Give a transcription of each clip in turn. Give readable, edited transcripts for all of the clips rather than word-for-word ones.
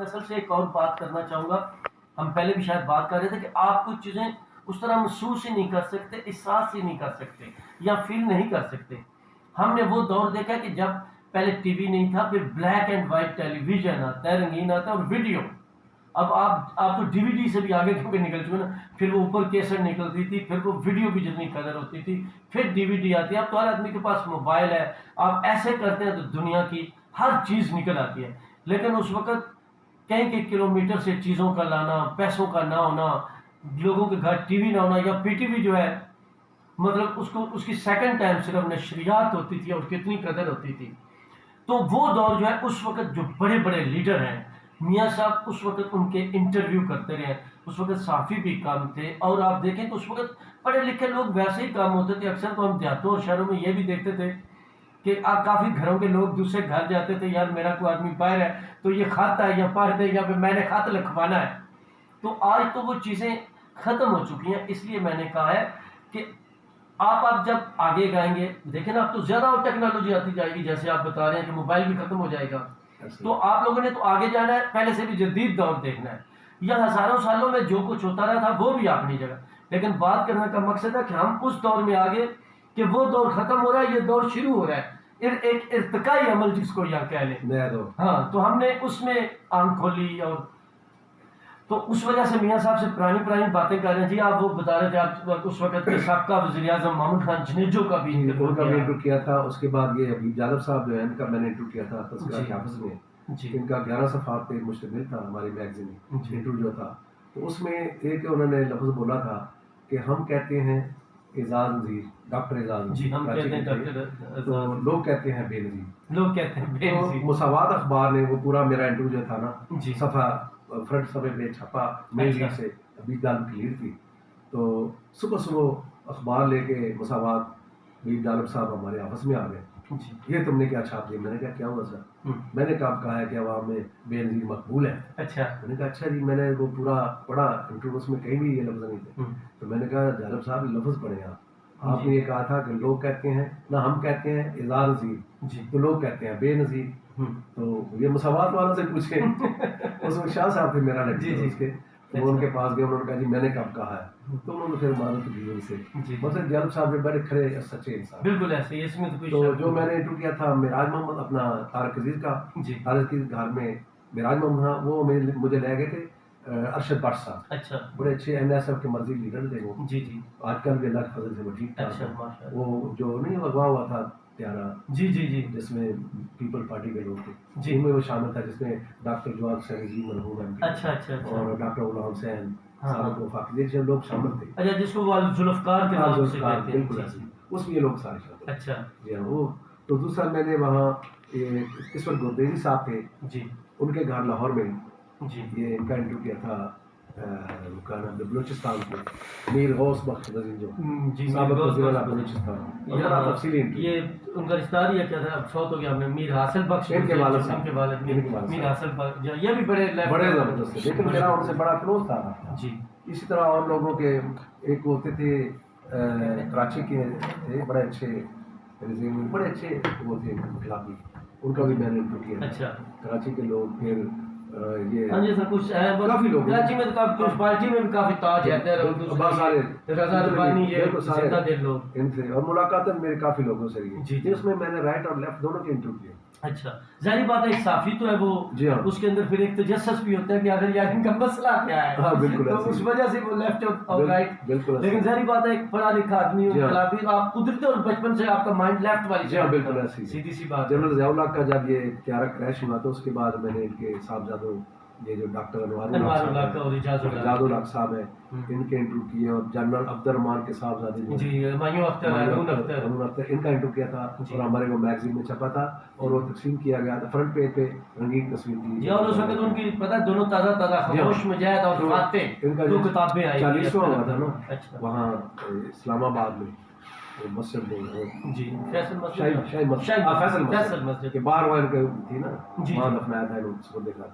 نسل سے ایک اور بات کرنا چاہوں گا. ہم پہلے بھی شاید بات کر رہے تھے کہ آپ کچھ چیزیں اس طرح محسوس ہی نہیں کر سکتے, احساس ہی نہیں کر سکتے یا فیل نہیں کر سکتے. ہم نے وہ دور دیکھا کہ جب پہلے ٹی وی نہیں تھا, پھر black and white television آتا ہے, رنگین آتا ہے, اور ویڈیو. اب آپ تو ڈی وی ڈی سے بھی آگے کیونکہ نکل چکے نا. پھر وہ اوپر کیسٹ نکلتی تھی, پھر وہ ویڈیو کی جتنی قدر ہوتی تھی, پھر ڈی وی ڈی آتی ہے. اب تو ہر آدمی کے پاس موبائل ہے, آپ ایسے کرتے ہیں تو دنیا کی ہر چیز نکل آتی ہے. لیکن اس وقت کئی کئی کلومیٹر سے چیزوں کا لانا, پیسوں کا نہ ہونا, لوگوں کے گھر ٹی وی نہ ہونا, یا پی ٹی وی جو ہے مطلب اس کی سیکنڈ ٹائم صرف نشریات ہوتی تھی اور کتنی قدر ہوتی تھی. تو وہ دور جو ہے اس وقت جو بڑے بڑے لیڈر ہیں میاں صاحب, اس وقت ان کے انٹرویو کرتے رہے. اس وقت صحافی بھی کم تھے, اور آپ دیکھیں تو اس وقت پڑھے لکھے لوگ ویسے ہی کام ہوتے تھے. اکثر تو ہم دیہاتوں اور شہروں میں یہ بھی دیکھتے تھے کہ کافی گھروں کے لوگ دوسرے گھر جاتے تھے, یار میرا کوئی آدمی باہر ہے تو یہ خط ہے یا پڑھ دے, یا پھر میں نے خط لکھوانا ہے. تو آج تو وہ چیزیں ختم ہو چکی ہیں. اس لیے میں نے کہا ہے کہ آپ جب آگے جائیں گے, دیکھیں نا اب تو زیادہ اور ٹیکنالوجی آتی جائے گی, جیسے آپ بتا رہے ہیں کہ موبائل بھی ختم ہو جائے گا. تو آپ لوگوں نے تو آگے جانا ہے, پہلے سے بھی جدید دور دیکھنا ہے. یا ہزاروں سالوں میں جو کچھ ہوتا رہا تھا وہ بھی اپنی جگہ. لیکن بات کرنے کا مقصد ہے کہ ہم اس دور میں آگے کہ وہ دور ختم ہو رہا ہے, یہ دور شروع ہو رہا ہے, ایک ارتقائی عمل جس کو یہاں کہہ لیں. ہاں, تو ہم نے اس میں آنکھ کھولی, اور تو اس وجہ سے میاں صاحب سے پرانی باتیں کر رہے ہیں. جی آپ وہ بتا رہے تھے, آپ اس وقت کے سابقہ وزیر اعظم محمود خان جنیجو کا بھی انٹرویو کیا تھا. اس کے بعد یہ ابھی جالب صاحب جو ہے ان کا میں نے انٹرویو کیا تھا تذکرہ کے حافظ میں. ان کا 11 صفحات پہ مشتمل تھا ہماری میگزین میں انٹرویو تھا. تو اس میں ایک انہوں نے لفظ بولا تھا کہ ہم کہتے ہیں اعزاز نذیر, ڈاکٹر اعزاز نذیر, تو لوگ کہتے ہیں بے نظیر, لوگ کہتے ہیں بے نظیر. مساوات اخبار نے وہ پورا میرا انٹرویو جو تھا نا, صفحہ فرنٹ صفحے پہ چھپا, مین لیڈ سے ابھی دال کلیئر تھی. تو صبح اخبار لے کے مساوات, بھی جالب صاحب ہمارے آفس میں آ گئے. یہ تم نے کیا چھاپ دیا؟ میں نے کہا کیا ہوا سر؟ میں نے کہا ہے کہ عوام میں بے نظیر مقبول ہے. اچھا. میں نے کہا اچھا جی. میں نے وہ پورا پڑھا انٹرویو, اس میں کہیں بھی یہ لفظ نہیں تھے. تو میں نے کہا جالب صاحب لفظ پڑھیں آپ نے یہ کہا تھا کہ لوگ کہتے ہیں نہ, ہم کہتے ہیں اعزاز نذیر, تو لوگ کہتے ہیں بے نظیر. تو یہ مساوات والوں سے پوچھیں. اس میں شاہ صاحب تھے میرا لڑکی اس کے, وہ ان کے پاس گئے, انہوں نے کہا جی میں نے کب کہا ہے, تو انہوں نے پھر مدد کی ان سے. مثلا جالب صاحب بڑے کھڑے سچے انسان, بالکل ایسے. اس میں تو جو میں نے انٹرویو کیا تھا معراج محمد اپنا طارق عزیز کا, طارق عزیز کے گھر میں معراج محمد تھا, وہ مجھے لے گئے تھے. ارشد بٹ صاحب, اچھا, بڑے اچھے این ایس ایف کے مرضی لیڈر تھے وہ. آج کل بھی اللہ کے فضل سے وہ ٹھیک ٹھاک. وہ جو نہیں اغوا ہوا تھا پیارا, جس میں پیپل پارٹی کے لوگ تھے, ان میں وہ شامل تھا, جس میں ڈاکٹر جواد حسین جی مرحوم اور ڈاکٹر غلام حسین سابق وفاقی جیسے لوگ شامل تھے. اچھا, جس کو وہ ذوالفقار کے نام سے کہتے ہیں. بالکل ایسے اس میں یہ لوگ سارے شامل. اچھا جی ہاں. وہ تو دوسرا میں نے وہاں اس وقت گودیری صاحب تھے, ان کے گھر لاہور میں یہ ان کا انٹرویو کیا تھا. بلوچستان کے میر غوث بخش نظیم جو سابق وزیر اعلیٰ بلوچستان, تفصیلی یہ ان کا رشتہ ہے کیا تھا, اب فوت ہو گیا. ہم نے میر حاصل بخش ان کے والد میر حاصل بخش, یہ بھی بڑے زبردست تھے, لیکن میرا ان سے بڑا کلوز تھا. اسی طرح اور لوگوں کے ایک ہوتے تھے کراچی کے تھے, بڑے اچھے بڑے اچھے وہ تھے اخلاقی, ان کا بھی میں نے انٹرویو کیا. اچھا, کراچی کے لوگ. پھر یہ کچھ ہے کافی لوگ کراچی میں, کافی پارٹی میں بھی کافی تاج ہے, بہت سارے رضا ربانی, یہ زندہ دل لوگ ان سے, اور ملاقاتیں میرے کافی لوگوں سے رہی. اس میں نے رائٹ اور لیفٹ دونوں کے انٹرویو کیے. اچھا, ظاہری بات ہے ایک صحافی تو ہے وہ, اس کے اندر پھر ایک تجسس بھی ہوتا ہے کہ اگر یار ان کا مسئلہ کیا ہے. ہاں بالکل, تو اس وجہ سے وہ لیفٹ اور رائٹ. بالکل, لیکن ظاہری بات ہے ایک پڑھا لکھا آدمی انقلابی, آپ قدرتی اور بچپن سے آپ کا مائنڈ لیفٹ والی. جی ہاں بالکل ایسی سیدھی سی بات. جنرل ضیاء الحق کا جب یہ طیارہ کریش ہوا تو اس کے بعد میں نے ان کے صاحبزادوں, یہ جو ڈاکٹر انوار الحق اور اجاز الحق صاحب ہیں, ان کے انٹرویو کیے. اور جنرل عبد الرحمان کے صاحبزادے ہمایوں اختر, ان کا انٹرویو کیا تھا, اور ہمارے وہ میگزین میں چھپا تھا, اور وہ تقسیم کیا گیا تھا. فرنٹ پیج پہ رنگین تصویر تھی. اور اس وقت ان کی پتہ دونوں تازہ خاموش مجاہد اور فاتح, ان کا دو کتابیں آئی 40واں ہوا تھا نا وہاں اسلام آباد میں مسجد میں, فیصل مسجد کے باہر وہاں تھی نا, وہاں دفنایا تھا اس کو دیکھا.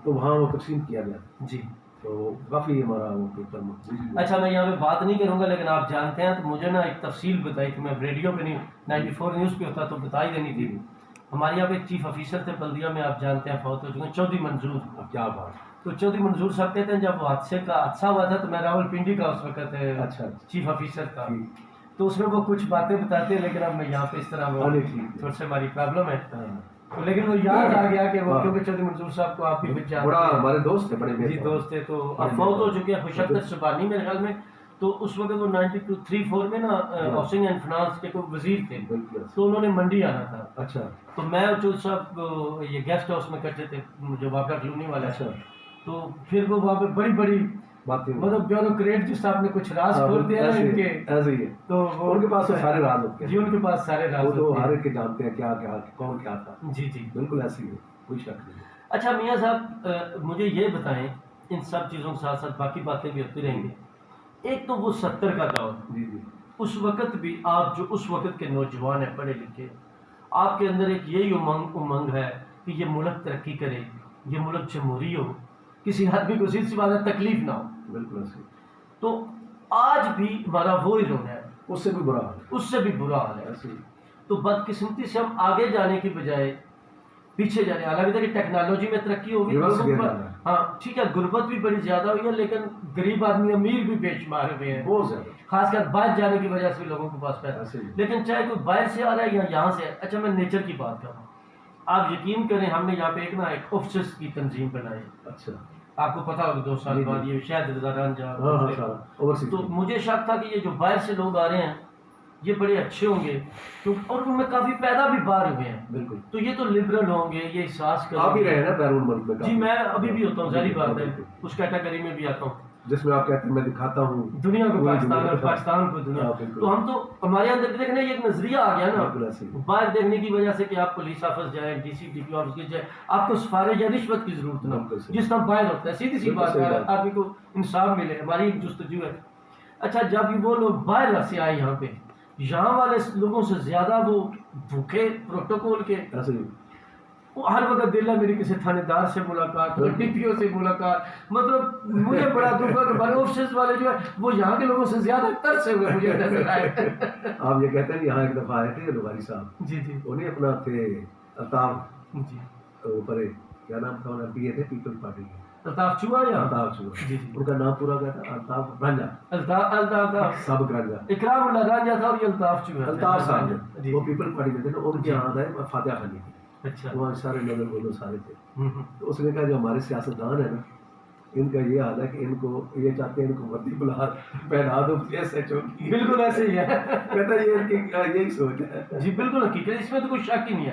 تو وہاں وہ تقسیم کیا گیا. تو کافی ہمارا وہ پیپر مقبول. اچھا, میں یہاں پہ بات نہیں کروں گا, لیکن آپ جانتے ہیں تو مجھے نا ایک تفصیل بتائی تھی. میں ریڈیو پہ نہیں 94 نیوز پہ ہوتا تو بتا ہی دینی تھی ہمارے یہاں پہ ایک چیف آفیسر تھے بلدیہ میں، آپ جانتے ہیں، فوت ہو چکے ہیں، چودھری منظور. اب کیا بات. تو چودھری منظور صاحب کہتے ہیں جب وہ حادثہ ہوا تھا تو میں راول پنڈی کا اس وقت اچھا چیف آفیسر تھا. ٹھیک. تو اس میں وہ کچھ باتیں بتاتے ہیں، لیکن اب میں یہاں پہ اس طرح وہ تھوڑا سا ہماری پرابلم ہے. تو لیکن وہ یاد آ گیا کہ وہ کیونکہ چودھری منظور صاحب کو آپ بھی جانتے بڑا ہیں، ہمارے دوست تھے، بڑے جی دوست تھے. تو اب فوت ہو چکے ہیں، خوشخبر سبحانی میرے خیال میں. تو اس وقت وہ 92-3-4 میں نا ہاؤسنگ اینڈ فنانس کے کوئی وزیر تھے، تو انہوں نے منڈی آنا تھا. اچھا. تو میں اور چودھری صاحب یہ گیسٹ ہاؤس میں کرتے تھے جو واقعہ کلونی والا. اچھا. تو پھر وہ وہاں پہ بڑی بڑی باتیں، مطلب بیوروکریٹ جس صاحب نے کچھ راز کھولتے ہیں ان کے، ایسے ہی ہے. تو ان کے پاس تو سارے راز ہوتے ہیں. جی ان کے پاس سارے راز وہ تو ہوتے ہر ہیں. ایک کے جانتے ہیں کیا کیا کون کیا تھا. جی جی بالکل ایسے ہی ہے، کوئی شک نہیں. اچھا میاں صاحب مجھے یہ بتائیں، ان سب چیزوں کے ساتھ ساتھ باقی باتیں بھی ہوتی رہیں گی. ایک تو وہ 70 کا دور، جی جی. اس وقت بھی آپ جو اس وقت کے نوجوان ہیں، پڑھے لکھے، آپ کے اندر ایک یہی امنگ ہے کہ یہ ملک ترقی کرے، یہ ملک جمہوری ہو، کسی آدمی کو سی بات ہے تکلیف نہ ہو. بالکل ایسے. تو آج بھی ہمارا وہی رول ہے، اس سے بھی برا حال ہے. اس سے بھی برا حال ہے. ایسے ہی. تو بدقسمتی سے ہم آگے جانے کی بجائے پیچھے جا رہے ہیں. حالانکہ دیکھیں ٹیکنالوجی میں ترقی ہوگی، ریورس گیئر لوگوں جا پر رہا ہے. ہاں ٹھیک ہے، غربت بھی بڑی زیادہ ہوئی ہے، لیکن غریب آدمی امیر بھی بے شمار ہوئے ہیں، بہت زیادہ. خاص کر باہر جانے کی وجہ سے بھی لوگوں کے پاس پیسہ. ایسے ہی. لیکن چاہے کوئی باہر سے آ رہا ہے یا یہاں سے. اچھا میں نیچر کی بات کروں، آپ یقین کریں ہم نے یہاں پہ ایک آفسز کی تنظیم بنائی. اچھا. آپ کو پتا ہوگا 2 سال بعد یہ شاید رضا جا. تو مجھے شک تھا کہ یہ جو باہر سے لوگ آ رہے ہیں یہ بڑے اچھے ہوں گے، اور ان میں کافی پیدا بھی باہر ہوئے ہیں. بالکل. تو یہ تو لبرل ہوں گے، یہ احساس کریں. آپ ہی رہے نا بیرون ملک میں. جی میں ابھی بھی ہوتا ہوں، ظاہری بات ہے، اس کیٹیگری میں بھی آتا ہوں جس میں آپ کہتے ہیں میں دکھاتا ہوں دنیا کو پاکستان اور پاکستان کو دنیا. تو ہم تو ہمارے اندر دیکھنا یہ ایک نظریہ آ گیا نا باہر دیکھنے کی وجہ سے کہ آپ پولیس آفس جائیں، D C D P office کے جائیں، آپ کو سفارش یا رشوت کی ضرورت نہ ہو، جس طرح باہر ہوتا ہے. سیدھی سی بات ہے، آدمی کو انصاف ملے، ہماری ایک جستجو ہے. اچھا جب وہ لوگ باہر سے آئے یہاں پہ، یہاں والے لوگوں سے زیادہ وہ بھوکے پروٹوکول کے. ہر وقت دل ہے میری کسی تھانے دار سے ملاقات، ڈی پی او سے ملاقات. مطلب مجھے بڑا دکھ ہوا کہ ہمارے آفسز والے جو ہے وہ یہاں کے لوگوں سے زیادہ ترسے ہوئے مجھے نظر آئے. آپ یہ کہتے ہیں یہاں ایک دفعہ آئے تھے بخاری صاحب. جی جی. انہیں اپنا تھے الطاف. جی. اوپر کیا نام تھا انہیں، پی اے تھے پیپلز پارٹی کے. الطاف چوہا یا الطاف چوہا. جی جی. ان کا نام پورا کیا تھا؟ الطاف رانجھا. الطاف سابق رانجھا. اکرام اللہ رانجھا تھا اور یہ الطاف چوہا. الطاف صاحب وہ پیپلز پارٹی میں تھے نا، ان کے یہاں آئے فاتحہ خانی تھی. اچھا. وہاں سارے لوگ سارے تھے. تو اس نے کہا جو ہمارے سیاستدان ہیں نا ان کا یہ حال ہے کہ ان کو یہ چاہتے ہیں ان کو وردی بلا پہنا دو ایس ایچ او کی. بالکل ایسے ہی ہے. کہتا ہے یہ یہی سوچ ہے. جی بالکل حقیقت، اس میں تو کوئی شک ہی نہیں ہے.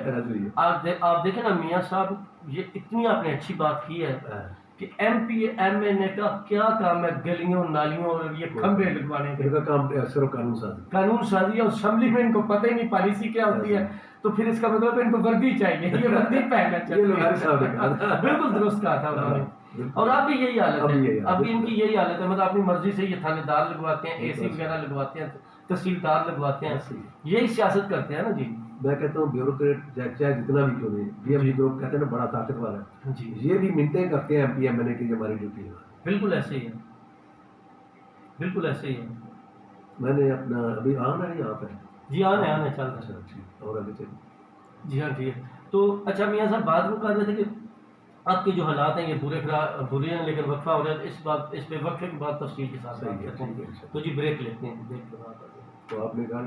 آپ دیکھیں نا میاں صاحب، یہ اتنی آپ نے اچھی بات کی ہے کہ ایم پی ایم این اے کا کیا کام ہے گلیوں نالیوں اور یہ کھمبے لگوانے کا کام صرف قانون سازی. اور اسمبلی میں ان کو پتہ ہی نہیں پالیسی کیا ہوتی ہے. تو پھر اس کا مطلب ان کو وردی چاہیے، یہ وردی پہننا چاہیے. بالکل درست کہا تھا انہوں نے. اور اب بھی یہی حالت ہے، اب بھی ان کی یہی حالت ہے. مطلب اپنی مرضی سے یہ تھانے دار لگواتے ہیں، اے سی وغیرہ لگواتے ہیں، تحصیلدار لگواتے ہیں، یہی سیاست کرتے ہیں نا. جی میں کہتا ہوں بیوروکریٹ چاہے جتنا بھی کیوں نہیں، بی ایم ڈی گروپ کہتے ہیں نا بڑا طاقتور ہے. جی یہ بھی منتیں کرتے ہیں ایم پی ایم این اے کی ہماری ڈیوٹی ہے. بالکل ایسے ہی ہے، بالکل ایسے ہی ہے. میں نے اپنا ابھی آنا ہے یہاں پہ. جی آنا چل رہا ہے. اچھا ٹھیک. اور آگے چلیے. جی ہاں ٹھیک ہے. تو اچھا میاں صاحب بات وہ کر رہے تھے کہ آپ کے جو حالات ہیں یہ برے ہیں، لیکن وقفہ ہو رہا ہے. اس پہ وقفے کے بعد تفصیل کے ساتھ بات کرتے ہیں. تو جی بریک لیتے ہیں. تو آپ نے کہا